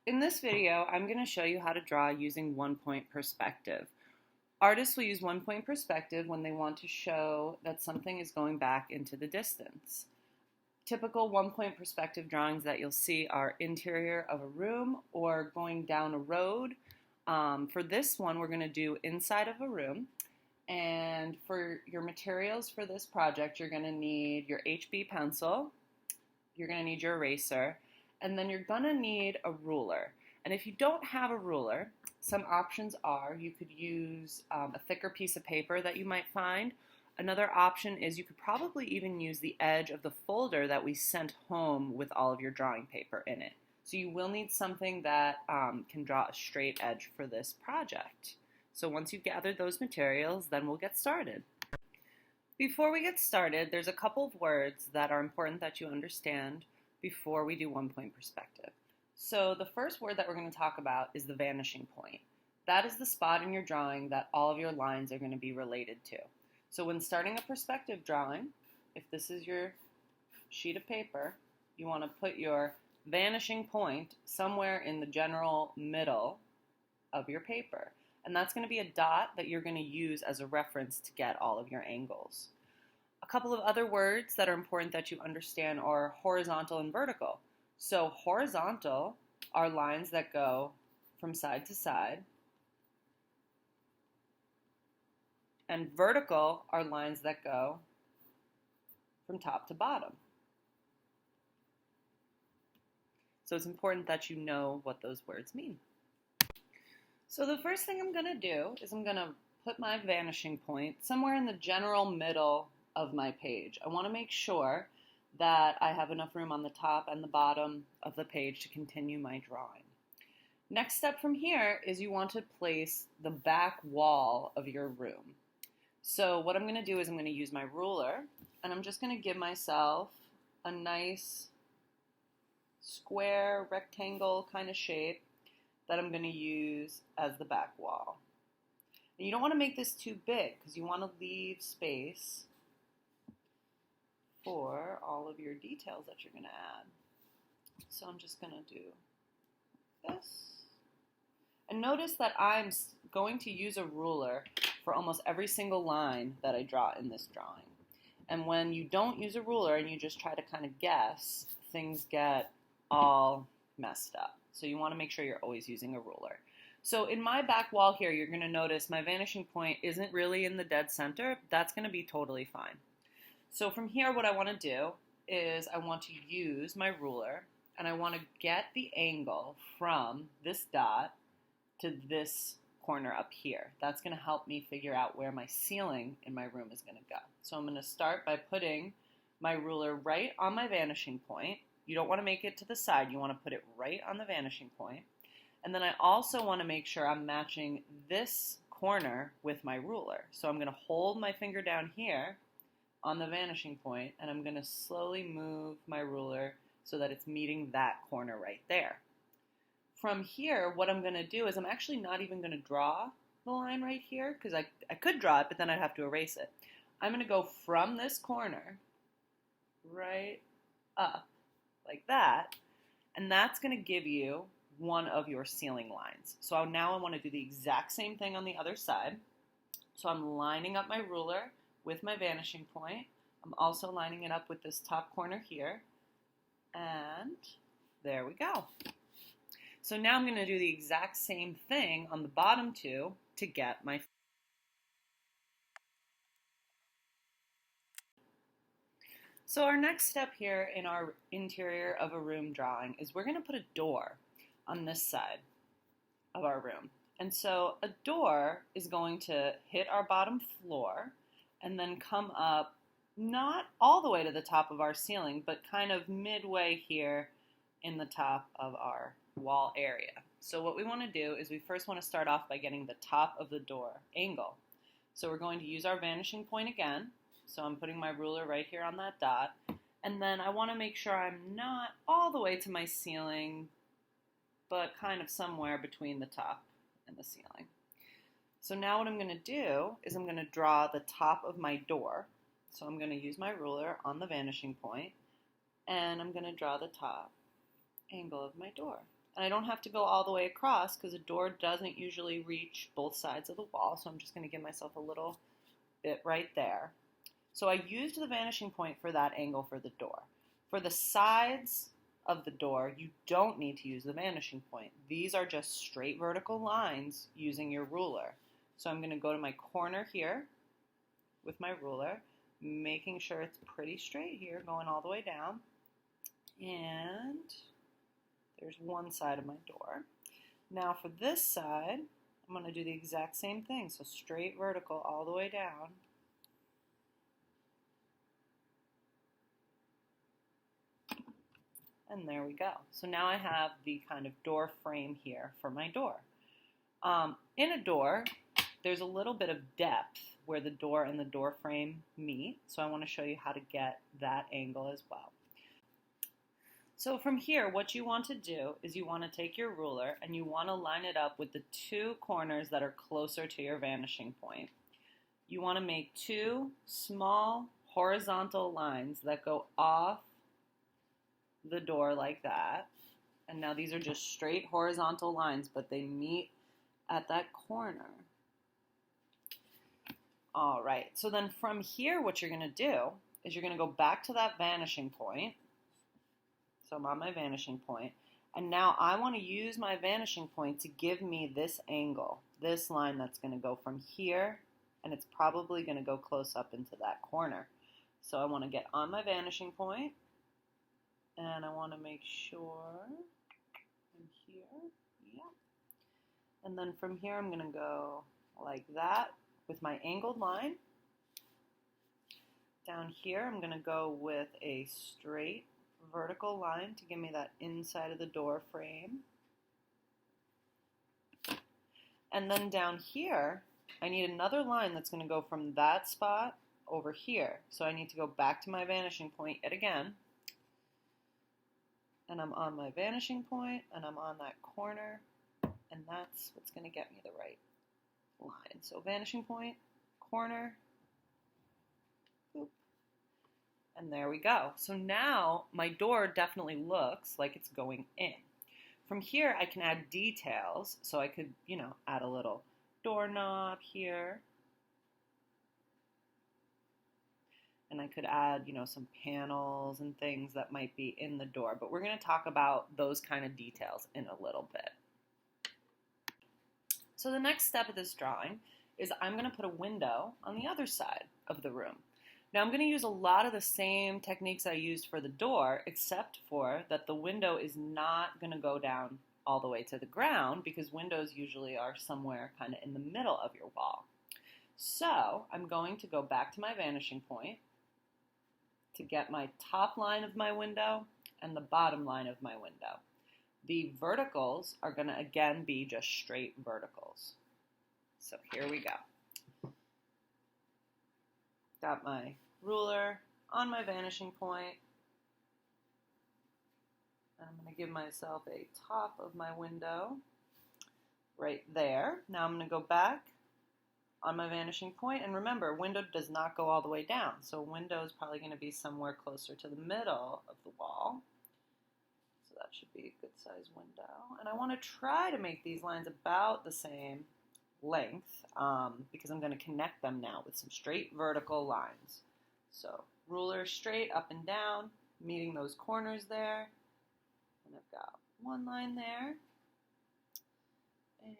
In this video, I'm going to show you how to draw using one-point perspective. Artists will use one-point perspective when they want to show that something is going back into the distance. Typical one-point perspective drawings that you'll see are interior of a room or going down a road. For this one, we're going to do inside of a room. And for your materials for this project, you're going to need your HB pencil, you're going to need your eraser, and then you're going to need a ruler. And if you don't have a ruler, some options are you could use a thicker piece of paper that you might find. Another option is you could probably even use the edge of the folder that we sent home with all of your drawing paper in it. So you will need something that can draw a straight edge for this project. So once you've gathered those materials, then we'll get started. Before we get started, there's a couple of words that are important that you understand before we do one-point perspective. So the first word that we're going to talk about is the vanishing point. That is the spot in your drawing that all of your lines are going to be related to. So when starting a perspective drawing, if this is your sheet of paper, you want to put your vanishing point somewhere in the general middle of your paper. And that's going to be a dot that you're going to use as a reference to get all of your angles. A couple of other words that are important that you understand are horizontal and vertical. So horizontal are lines that go from side to side, and vertical are lines that go from top to bottom. So it's important that you know what those words mean. So the first thing I'm going to do is I'm going to put my vanishing point somewhere in the general middle of my page. I want to make sure that I have enough room on the top and the bottom of the page to continue my drawing. Next step from here is you want to place the back wall of your room. So what I'm going to do is I'm going to use my ruler, and I'm just going to give myself a nice square rectangle kind of shape that I'm going to use as the back wall. And you don't want to make this too big because you want to leave space for all of your details that you're going to add. So I'm just going to do this. And notice that I'm going to use a ruler for almost every single line that I draw in this drawing. And when you don't use a ruler and you just try to kind of guess, things get all messed up. So you want to make sure you're always using a ruler. So in my back wall here, you're going to notice my vanishing point isn't really in the dead center. That's going to be totally fine. So from here, what I want to do is I want to use my ruler, and I want to get the angle from this dot to this corner up here. That's going to help me figure out where my ceiling in my room is going to go. So I'm going to start by putting my ruler right on my vanishing point. You don't want to make it to the side. You want to put it right on the vanishing point. And then I also want to make sure I'm matching this corner with my ruler. So I'm going to hold my finger down here on the vanishing point, and I'm going to slowly move my ruler so that it's meeting that corner right there. From here, what I'm going to do is I'm actually not even going to draw the line right here because I could draw it, but then I'd have to erase it. I'm going to go from this corner right up like that, and that's going to give you one of your ceiling lines. So now I want to do the exact same thing on the other side. So I'm lining up my ruler with my vanishing point. I'm also lining it up with this top corner here, and there we go. So now I'm going to do the exact same thing on the bottom two to get my. So our next step here in our interior of a room drawing is we're going to put a door on this side of our room. And so a door is going to hit our bottom floor and then come up not all the way to the top of our ceiling, but kind of midway here in the top of our wall area. So what we want to do is we first want to start off by getting the top of the door angle. So we're going to use our vanishing point again. So I'm putting my ruler right here on that dot. And then I want to make sure I'm not all the way to my ceiling, but kind of somewhere between the top and the ceiling. So now what I'm going to do is I'm going to draw the top of my door. So I'm going to use my ruler on the vanishing point, and I'm going to draw the top angle of my door. And I don't have to go all the way across because a door doesn't usually reach both sides of the wall. So I'm just going to give myself a little bit right there. So I used the vanishing point for that angle for the door. For the sides of the door, you don't need to use the vanishing point. These are just straight vertical lines using your ruler. So I'm going to go to my corner here with my ruler, making sure it's pretty straight here, going all the way down. And there's one side of my door. Now for this side, I'm going to do the exact same thing. So straight vertical all the way down. And there we go. So now I have the kind of door frame here for my door. In a door, there's a little bit of depth where the door and the door frame meet. So I want to show you how to get that angle as well. So from here, what you want to do is you want to take your ruler and you want to line it up with the two corners that are closer to your vanishing point. You want to make two small horizontal lines that go off the door like that. And now these are just straight horizontal lines, but they meet at that corner. All right, so then from here, what you're going to do is you're going to go back to that vanishing point. So I'm on my vanishing point, and now I want to use my vanishing point to give me this angle, this line that's going to go from here, and it's probably going to go close up into that corner. So I want to get on my vanishing point, and I want to make sure I'm here, yeah. And then from here I'm going to go like that with my angled line. Down here I'm going to go with a straight vertical line to give me that inside of the door frame. And then down here I need another line that's going to go from that spot over here. So I need to go back to my vanishing point yet again. And I'm on my vanishing point, and I'm on that corner, and that's what's going to get me the right line. So vanishing point, corner, boop, and there we go. So now my door definitely looks like it's going in. From here, I can add details, so I could, add a little doorknob here. And I could add, some panels and things that might be in the door. But we're going to talk about those kind of details in a little bit. So the next step of this drawing is I'm going to put a window on the other side of the room. Now I'm going to use a lot of the same techniques I used for the door, except for that the window is not going to go down all the way to the ground, because windows usually are somewhere kind of in the middle of your wall. So I'm going to go back to my vanishing point to get my top line of my window and the bottom line of my window. The verticals are going to again be just straight verticals. So here we go. Got my ruler on my vanishing point. And I'm going to give myself a top of my window right there. Now I'm going to go back on my vanishing point, and remember, window does not go all the way down, so window is probably going to be somewhere closer to the middle of the wall. So that should be a good size window. And I want to try to make these lines about the same length because I'm going to connect them now with some straight vertical lines. So ruler straight up and down, meeting those corners there. And I've got one line there. And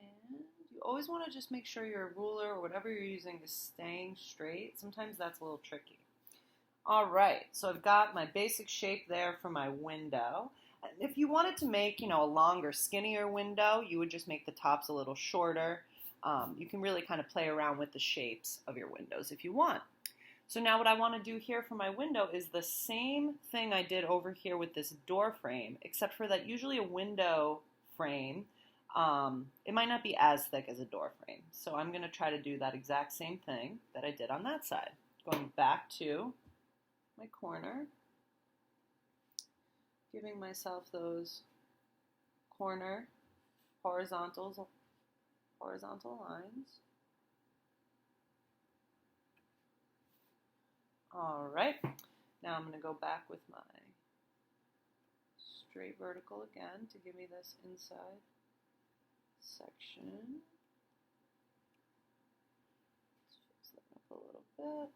you always want to just make sure your ruler or whatever you're using is staying straight. Sometimes that's a little tricky. All right, so I've got my basic shape there for my window. If you wanted to make, a longer, skinnier window, you would just make the tops a little shorter. You can really kind of play around with the shapes of your windows if you want. So now what I want to do here for my window is the same thing I did over here with this door frame, except for that usually a window frame, it might not be as thick as a door frame. So I'm going to try to do that exact same thing that I did on that side. Going back to my corner, giving myself those corner horizontal lines. All right, now I'm going to go back with my straight vertical again to give me this inside section. Let's fix that up a little bit.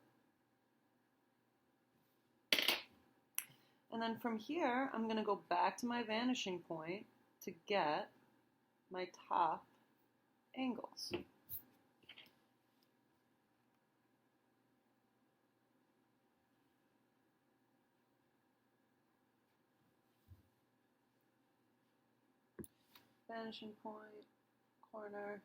And then from here, I'm going to go back to my vanishing point to get my top angles. Vanishing point, corner,